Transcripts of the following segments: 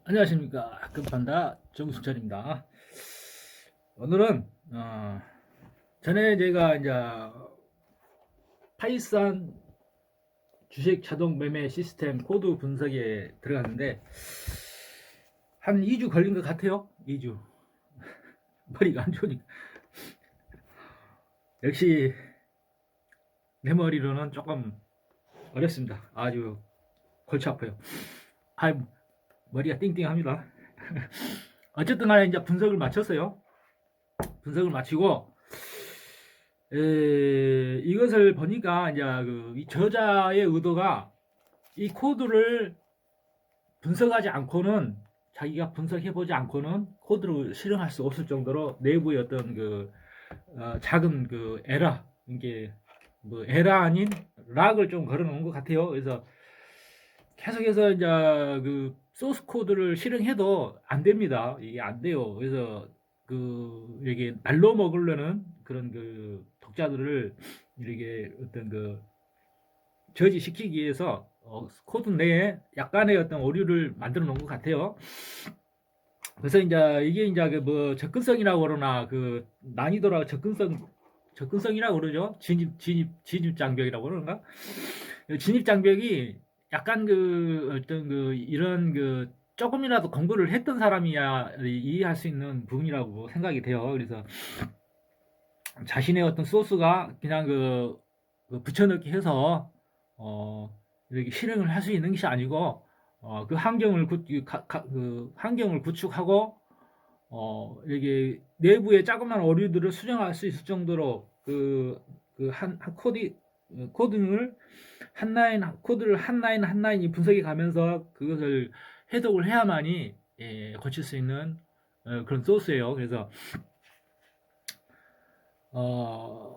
안녕하십니까. 급판다 정수철입니다. 오늘은 전에 제가 이제 파이썬 주식 자동 매매 시스템 코드 분석에 들어갔는데 한 2주 걸린 것 같아요. 2주. 머리가 안 좋으니까. 역시 내 머리로는 조금 어렵습니다. 아주 골치 아파요. 머리가 띵띵합니다. 어쨌든 간에 이제 분석을 마쳤어요. 분석을 마치고 이것을 보니까 이제 이 저자의 의도가 이 코드를 분석하지 않고는, 자기가 분석해보지 않고는 코드를 실행할 수 없을 정도로 내부의 어떤 작은 에러, 이게 뭐 에러 아닌 락을 좀 걸어놓은 것 같아요. 그래서 계속해서 이제 소스 코드를 실행해도 안 됩니다. 이게 안 돼요. 그래서 이게 날로 먹으려는 그런 독자들을 이렇게 어떤 저지시키기 위해서 코드 내에 약간의 어떤 오류를 만들어 놓은 것 같아요. 그래서 이제 이게 이제 접근성이라고 그러나 난이도라 접근성이라고 그러죠. 진입 장벽이라고 그러는가? 진입 장벽이 약간 어떤 이런 조금이라도 공부를 했던 사람이야 이해할 수 있는 부분이라고 생각이 돼요. 그래서 자신의 어떤 소스가 그냥 붙여넣기 해서 이렇게 실행을 할 수 있는 것이 아니고 그 환경을 구축하고 이렇게 내부의 자그마한 오류들을 수정할 수 있을 정도로 코딩을 코드를 한 라인 한 라인이 분석해 가면서 그것을 해독을 해야만이 고칠 수 있는 그런 소스예요. 그래서 어,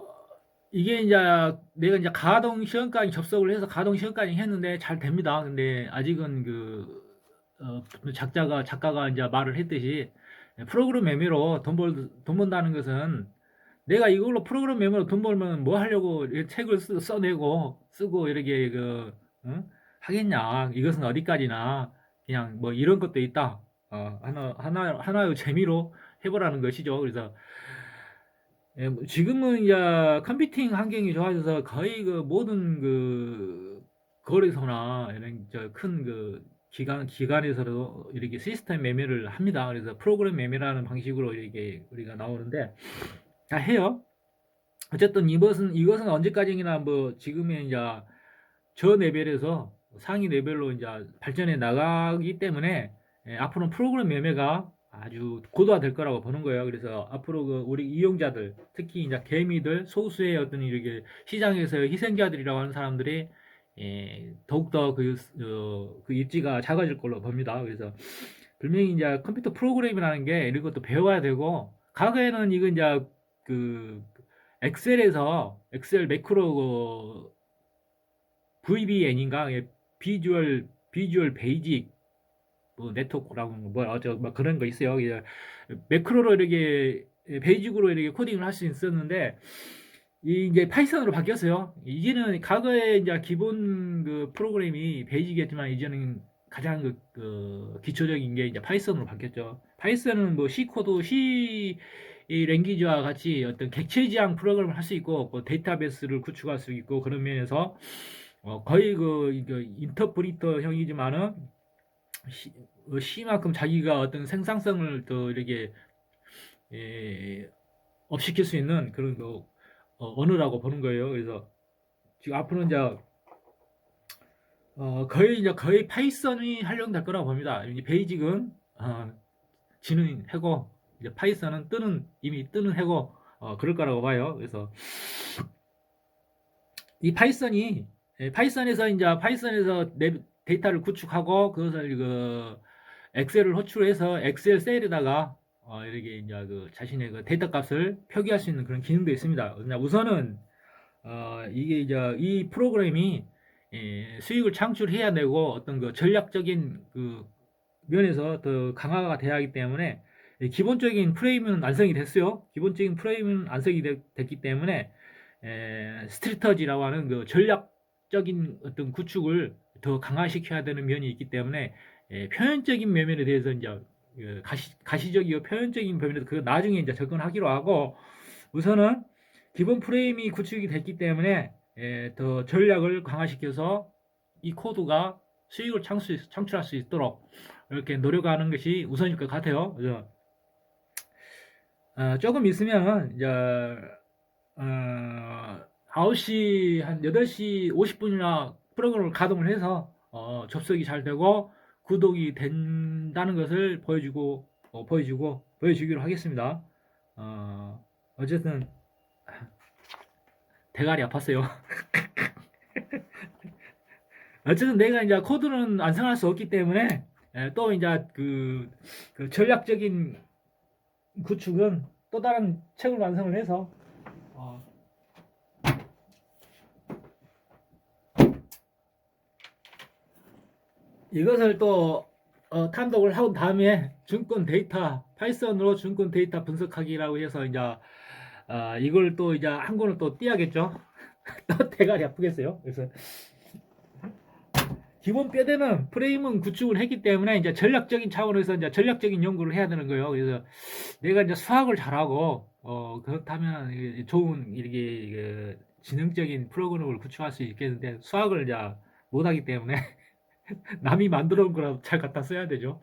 이게 이제 내가 이제 가동 시험까지 접속을 해서 가동 시험까지 했는데 잘 됩니다. 근데 아직은 작가가 이제 말을 했듯이 프로그램 매매로 돈 번다는 것은, 내가 이걸로 프로그램 매매로 돈 벌면 뭐 하려고 이렇게 책을 써내고 쓰고 이렇게 응? 하겠냐. 이것은 어디까지나 그냥 뭐 이런 것도 있다. 하나의 재미로 해보라는 것이죠. 그래서 뭐 지금은 이제 컴퓨팅 환경이 좋아져서 거의 모든 거래소나 이런 큰 기관에서도 이렇게 시스템 매매를 합니다. 그래서 프로그램 매매라는 방식으로 이렇게 우리가 나오는데 다 해요. 어쨌든 이것은 언제까지나 뭐 지금의 이제 저 레벨에서 상위 레벨로 이제 발전해 나가기 때문에 앞으로는 프로그램 매매가 아주 고도화될 거라고 보는 거예요. 그래서 앞으로 우리 이용자들, 특히 이제 개미들, 소수의 어떤 이렇게 시장에서 희생자들이라고 하는 사람들이 더욱더 그 입지가 작아질 걸로 봅니다. 그래서 분명히 이제 컴퓨터 프로그램이라는 게 이런 것도 배워야 되고, 과거에는 이거 이제 그 엑셀에서 엑셀 매크로 VBN인가? 비주얼 베이직 뭐 네트워크라고 뭐 그런 거 있어요. 매크로로 이렇게 베이직으로 이렇게 코딩을 할 수 있었는데 이제 파이썬으로 바뀌었어요. 이제는 과거에 이제 기본 프로그램이 베이직이었지만 이제는 가장 기초적인 게 이제 파이썬으로 바뀌었죠. 파이썬은 뭐 C 코드, C 이 랭귀지와 같이 어떤 객체 지향 프로그램을 할 수 있고, 뭐 데이터베이스를 구축할 수 있고, 그런 면에서 거의 인터프리터형이지만은 C만큼 자기가 어떤 생산성을 더 이렇게 예, 업시킬 수 있는 그런 언어라고 보는 거예요. 그래서 지금 앞으로 이제 거의 파이썬이 활용될 거라고 봅니다. 이제 베이직은 지는 해고, 이제 파이썬은 이미 뜨는 해고 그럴 거라고 봐요. 그래서 이 파이썬에서 데이터를 구축하고 그것을 엑셀을 호출해서 엑셀 셀에다가 이렇게 이제 자신의 데이터 값을 표기할 수 있는 그런 기능도 있습니다. 우선은 이게 이제 이 프로그램이 수익을 창출해야 되고 어떤 전략적인 면에서 더 강화가 돼야 하기 때문에 기본적인 프레임은 완성이 됐어요. 기본적인 프레임은 완성이 됐기 때문에 스트리터지라고 하는 전략적인 어떤 구축을 더 강화시켜야 되는 면이 있기 때문에 표현적인 면면에 대해서 이제 가시적이고 표현적인 면면에 그 나중에 이제 접근하기로 하고 우선은 기본 프레임이 구축이 됐기 때문에 더 전략을 강화시켜서 이 코드가 수익을 창출할 수 있도록 이렇게 노력하는 것이 우선일 것 같아요. 그래서 조금 있으면 이제 9시 한 8시 50분이나 프로그램을 가동을 해서 접속이 잘 되고 구독이 된다는 것을 보여주기로 하겠습니다. 어쨌든 대가리 아팠어요. 어쨌든 내가 이제 코드는 완성할 수 없기 때문에 또 이제 그 전략적인 구축은 또 다른 책을 완성을 해서 이것을 또 탐독을 한 다음에 증권 데이터 파이썬으로 증권 데이터 분석하기라고 해서 이제 이걸 또 이제 한 권을 또 띄야겠죠. 또 대가리 아프겠어요. 그래서 기본 뼈대는 프레임은 구축을 했기 때문에 이제 전략적인 차원에서 이제 전략적인 연구를 해야 되는 거예요. 그래서 내가 이제 수학을 잘하고 그렇다면 좋은 이렇게 지능적인 프로그램을 구축할 수 있겠는데 수학을 이제 못하기 때문에 남이 만들어 온 거라도 잘 갖다 써야 되죠.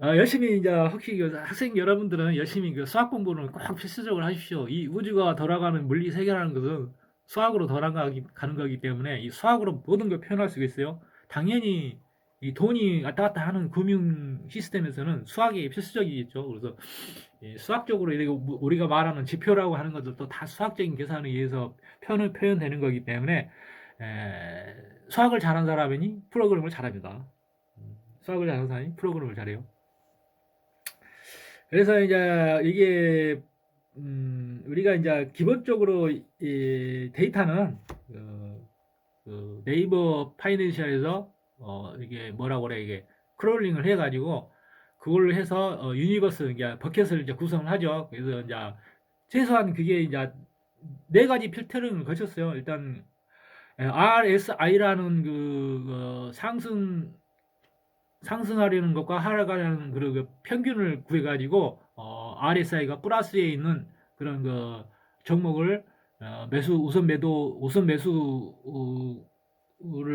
열심히 이제 혹시 학생 여러분들은 열심히 그 수학 공부는 꼭 필수적으로 하십시오. 이 우주가 돌아가는 물리 세계라는 것은 수학으로 돌아가는 거기 때문에 이 수학으로 모든 걸 표현할 수 있어요. 당연히 이 돈이 왔다 갔다 하는 금융 시스템에서는 수학이 필수적이겠죠. 그래서 수학적으로 우리가 말하는 지표라고 하는 것들도 다 수학적인 계산에 의해서 표현되는 거기 때문에 수학을 잘하는 사람이 프로그램을 잘합니다. 수학을 잘하는 사람이 프로그램을 잘해요. 그래서 이제 이게 우리가 이제 기본적으로 이 데이터는 그 네이버 파이낸셜에서 이게 뭐라고 그래 이게 크롤링을 해가지고 그걸 해서 유니버스 이제 버켓을 이제 구성을 하죠. 그래서 이제 최소한 그게 이제 4가지 필터링을 거쳤어요. 일단 RSI라는 상승하려는 것과 하락하려는 그 평균을 구해가지고 RSI가 플러스에 있는 그런 그 종목을 우선 매수를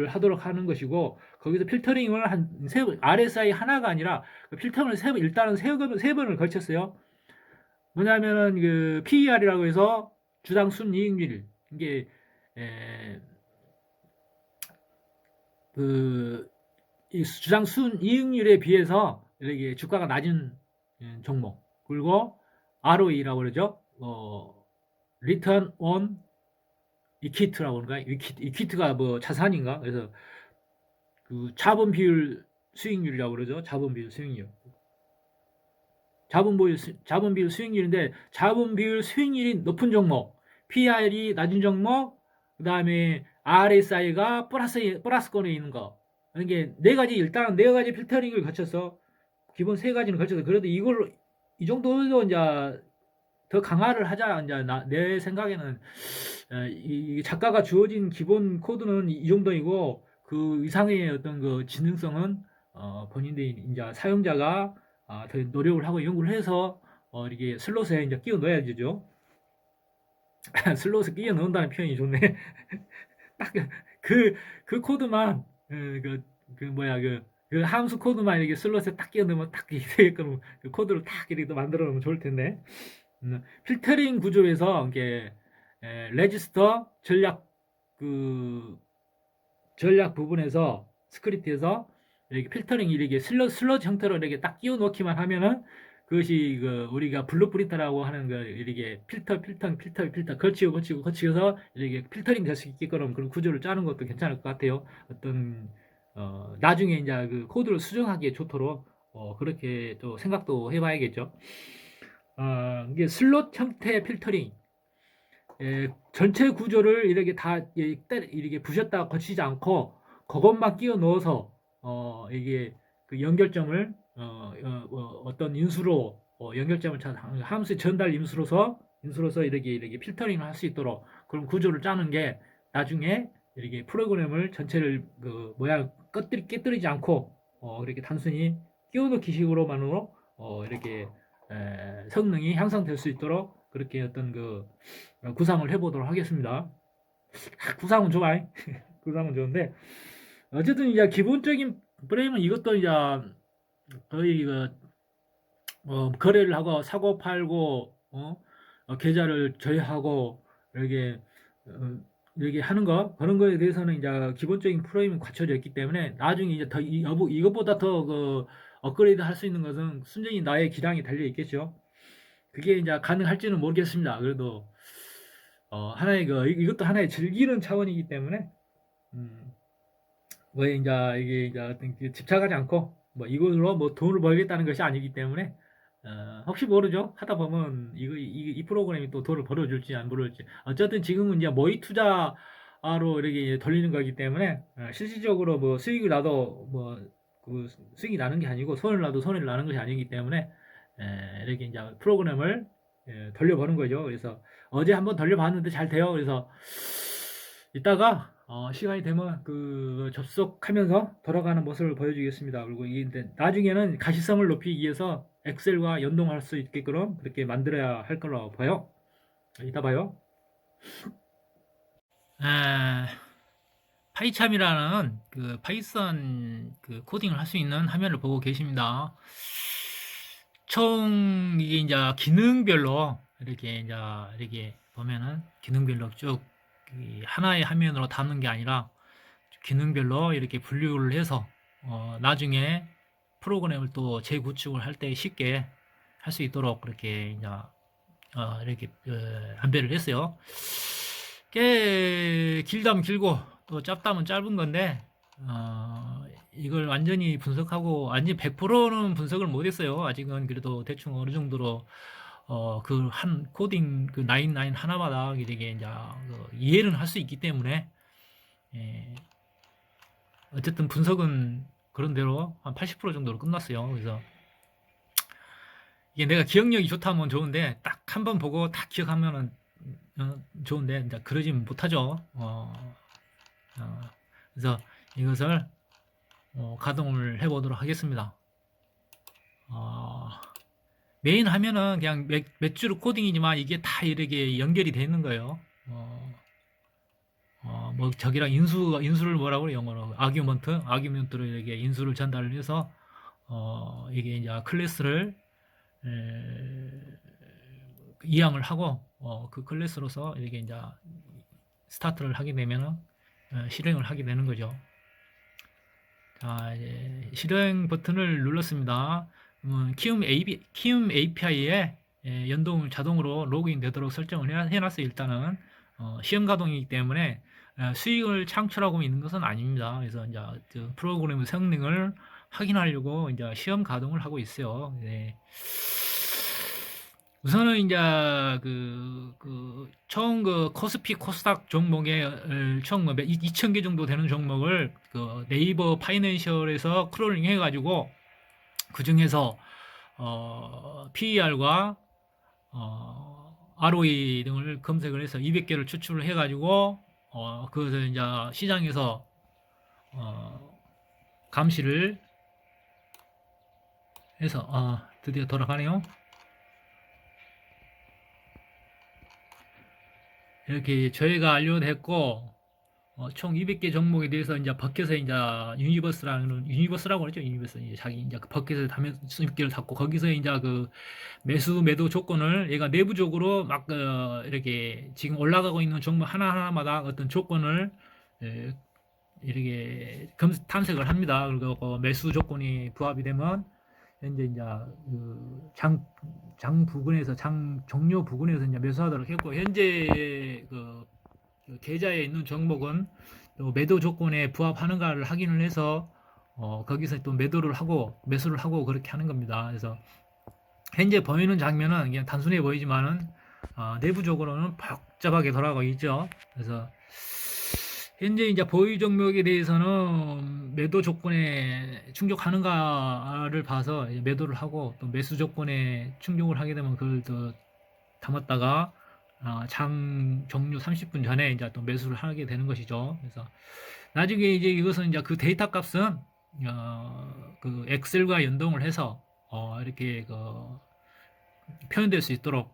하도록 하는 것이고 거기서 필터링을 한 RSI 하나가 아니라 그 필터링을 일단은 세 번을 거쳤어요. 뭐냐면은 그 PER이라고 해서 주당 순이익률 이게 이 주당 순이익률에 비해서 이렇게 주가가 낮은 종목 그리고 ROE라고 그러죠. Return on Equity라고 그런가? 이퀴트가 뭐 자산인가? 그래서 그 자본 비율 수익률이라고 그러죠. 자본 비율 수익률. 자본 비율 수익률인데 자본 비율 수익률이 높은 종목, PR이 낮은 종목, 그다음에 RSI가 플러스권에 있는 거. 이게 일단 네 가지 필터링을 거쳐서 기본 3가지는 거쳐서 그래도 이걸로 이 정도도 이제 더 강화를 하자. 이제 내 생각에는 이 작가가 주어진 기본 코드는 이 정도이고 그 이상의 어떤 그 지능성은 본인들이 이제 사용자가 더 노력을 하고 연구를 해서 이렇게 슬롯에 이제 끼워 넣어야 되죠. 슬롯에 끼워 넣는다는 표현이 좋네. 딱 그 코드만 그 함수 코드만 이렇게 슬롯에 딱 끼워 넣으면 딱 되게끔 그 코드를 딱 이렇게 만들어 놓으면 좋을 텐데. 필터링 구조에서 이게 레지스터 전략 부분에서 스크립트에서 이렇게 필터링 이렇게 슬롯 형태로 이렇게 딱 끼워 넣기만 하면은 그것이 우리가 블루프린터라고 하는 거 이렇게 필터 거치고서 이렇게 필터링 될 수 있게끔 그런 구조를 짜는 것도 괜찮을 것 같아요. 어떤 나중에 이제 그 코드를 수정하기에 좋도록 그렇게 또 생각도 해봐야겠죠. 이게 슬롯 형태의 필터링 전체 구조를 이렇게 다 이렇게 부셨다 거치지 않고 그것만 끼워 넣어서 이게 그 연결점을 어떤 인수로 연결점을 함수의 전달 인수로서 이렇게 필터링을 할 수 있도록 그런 구조를 짜는 게 나중에 이렇게 프로그램을 전체를 그 모양 깨뜨리지 않고 이렇게 단순히 끼워넣기 식으로만으로 이렇게 성능이 향상될 수 있도록 그렇게 어떤 그 구상을 해보도록 하겠습니다. 구상은 좋아. 구상은 좋은데 어쨌든 이제 기본적인 프레임은 이것도 이제 거의 그 거래를 하고 사고 팔고 계좌를 저해하고 이렇게 이렇게 하는 거 그런 거에 대해서는 이제 기본적인 프레임이 갖춰져 있기 때문에 나중에 이제 더 이것보다 더 그 업그레이드 할 수 있는 것은 순전히 나의 기량이 달려 있겠죠. 그게 이제 가능할지는 모르겠습니다. 그래도 하나의 이것도 하나의 즐기는 차원이기 때문에 뭐 이제 이게 이제 어떤 집착하지 않고 뭐 이걸로 뭐 돈을 벌겠다는 것이 아니기 때문에 혹시 모르죠. 하다 보면 이 프로그램이 또 돈을 벌어줄지 안 벌어줄지. 어쨌든 지금은 이제 모의 투자로 이렇게 돌리는 거기 때문에 실질적으로 뭐 수익을 나도 뭐 그 수익이 나는 게 아니고 손을 놔도 손해를 나는 것이 아니기 때문에 이렇게 이제 프로그램을 돌려보는 거죠. 그래서 어제 한번 돌려봤는데 잘 돼요. 그래서 이따가 시간이 되면 그 접속하면서 돌아가는 모습을 보여주겠습니다. 그리고 이게 나중에는 가시성을 높이기 위해서 엑셀과 연동할 수 있게끔 그렇게 만들어야 할 거라고 봐요. 이따 봐요. 파이참이라는 그 파이썬 그 코딩을 할 수 있는 화면을 보고 계십니다. 총 이게 이제 기능별로 이렇게 보면은 기능별로 쭉 하나의 화면으로 담는 게 아니라 기능별로 이렇게 분류를 해서 나중에 프로그램을 또 재구축을 할 때 쉽게 할 수 있도록 그렇게 이제 이렇게 안배를 했어요. 꽤 길다면 길고 또 짧다면 짧은 건데 이걸 완전히 분석하고 완전히 100%는 분석을 못했어요. 아직은 그래도 대충 어느 정도로 그 한 코딩 그 라인 하나마다 이렇게 이제 이해는 할 수 있기 때문에 어쨌든 분석은 그런 대로 한 80% 정도로 끝났어요. 그래서 이게 내가 기억력이 좋다면 좋은데 딱 한 번 보고 딱 기억하면은 좋은데 이제 그러진 못하죠. 그래서 이것을 가동을 해보도록 하겠습니다. 메인 화면은 그냥 몇 줄 코딩이지만 이게 다 이렇게 연결이 되어 있는 거예요. 뭐 저기랑 인수를 뭐라고 그래요? 영어로 아규먼트를 이렇게 인수를 전달을 해서 이게 이제 클래스를 이양을 하고 그 클래스로서 이렇게 이제 스타트를 하게 되면은 실행을 하게 되는 거죠. 자, 이제 실행 버튼을 눌렀습니다. 키움 API에 연동을 자동으로 로그인 되도록 설정을 해놨어요. 일단은 시험 가동이기 때문에 수익을 창출하고 있는 것은 아닙니다. 그래서 이제 그 프로그램의 성능을 확인하려고 이제 시험 가동을 하고 있어요. 네. 우선은 이제 총 코스피 코스닥 종목에 총 2,000개 정도 되는 종목을 그 네이버 파이낸셜에서 크롤링 해가지고 그 중에서 PER과 ROE 등을 검색을 해서 200개를 추출을 해가지고 그것을 이제 시장에서 감시를 해서 드디어 돌아가네요. 이렇게 저희가 완료됐고 총 200개 종목에 대해서 이제 버켓에 이제 유니버스라고 그러죠. 유니버스 이제 자기 이제 그 버켓에 담에 20개를 닫고 거기서 이제 그 매도 조건을 얘가 내부적으로 막 이렇게 지금 올라가고 있는 종목 하나하나마다 어떤 조건을 이렇게 탐색을 합니다. 그리고 그 매수 조건이 부합이 되면 현재 이제 장 부근에서 장 종료 부근에서 이제 매수하도록 했고 현재 그 계좌에 있는 종목은 또 매도 조건에 부합하는가를 확인을 해서 거기서 또 매도를 하고 매수를 하고 그렇게 하는 겁니다. 그래서 현재 보이는 장면은 그냥 단순해 보이지만은 내부적으로는 복잡하게 돌아가고 있죠. 그래서 현재 이제 보유 종목에 대해서는 매도 조건에 충족하는가를 봐서 매도를 하고 또 매수 조건에 충족을 하게 되면 그걸 또 담았다가 장 종료 30분 전에 이제 또 매수를 하게 되는 것이죠. 그래서 나중에 이제 이것은 이제 그 데이터 값은 그 엑셀과 연동을 해서 이렇게 그 표현될 수 있도록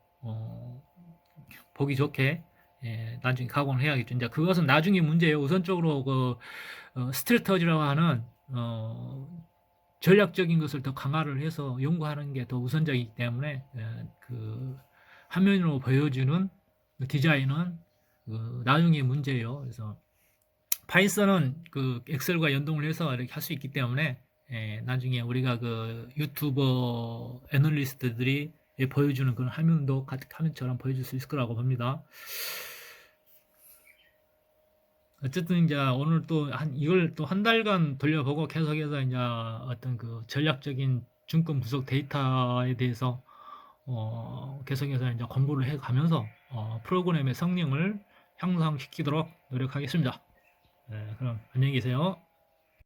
보기 좋게 나중에 각오를 해야겠죠. 이제 그것은 나중에 문제예요. 우선적으로 그 스트래터지라고 하는 전략적인 것을 더 강화를 해서 연구하는 게 더 우선적이기 때문에 그 화면으로 보여주는 그 디자인은 그 나중에 문제예요. 그래서 파이썬은 그 엑셀과 연동을 해서 이렇게 할 수 있기 때문에 나중에 우리가 그 유튜버 애널리스트들이 보여주는 그런 화면도 화면처럼 보여줄 수 있을 거라고 봅니다. 어쨌든 이제 오늘 또 이걸 또 한 달간 돌려보고 계속해서 이제 어떤 그 전략적인 증권 분석 데이터에 대해서 계속해서 이제 공부를 해 가면서 프로그램의 성능을 향상시키도록 노력하겠습니다. 그럼 안녕히 계세요.